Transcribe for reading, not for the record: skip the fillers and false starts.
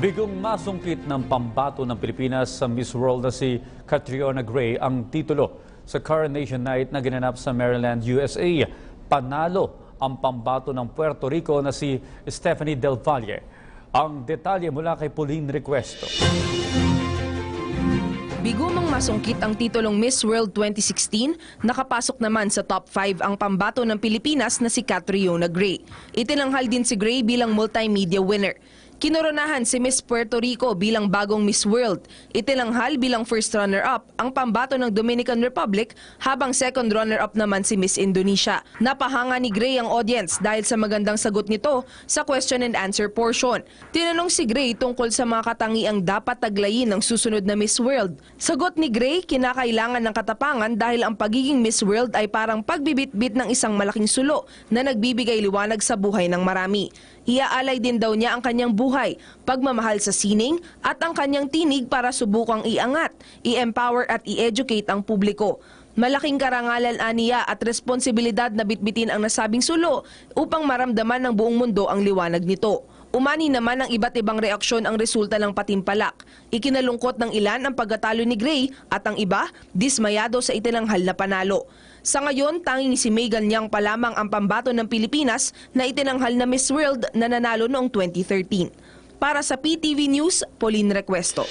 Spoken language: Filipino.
Bigong masungkit ng pambato ng Pilipinas sa Miss World na si Catriona Gray ang titulo sa Coronation Night na ginanap sa Maryland, USA. Panalo ang pambato ng Puerto Rico na si Stephanie Del Valle. Ang detalye mula kay Pauline Requesto. Bigumang masungkit ang titulong Miss World 2016, nakapasok naman sa top 5 ang pambato ng Pilipinas na si Catriona Gray. Itinanghal din si Gray bilang multimedia winner. Kinoronahan si Miss Puerto Rico bilang bagong Miss World. Itinanghal bilang first runner-up ang pambato ng Dominican Republic habang second runner-up naman si Miss Indonesia. Napahanga ni Gray ang audience dahil sa magandang sagot nito sa question and answer portion. Tinanong si Gray tungkol sa mga katangiang dapat taglayin ng susunod na Miss World. Sagot ni Gray, kinakailangan ng katapangan dahil ang pagiging Miss World ay parang pagbibitbit ng isang malaking sulo na nagbibigay liwanag sa buhay ng marami. Iaalay din daw niya ang kanyang buhay, pagmamahal sa sining at ang kanyang tinig para subukang iangat, i-empower at i-educate ang publiko. Malaking karangalan aniya at responsibilidad na bitbitin ang nasabing sulo upang maramdaman ng buong mundo ang liwanag nito. Umani naman ng iba't ibang reaksyon ang resulta ng patimpalak. Ikinalungkot ng ilan ang pagkatalo ni Gray at ang iba, dismayado sa itinanghal na panalo. Sa ngayon, tanging si Megan Yang pa lamang ang pambato ng Pilipinas na itinanghal na Miss World na nanalo noong 2013. Para sa PTV News, Pauline Requesto.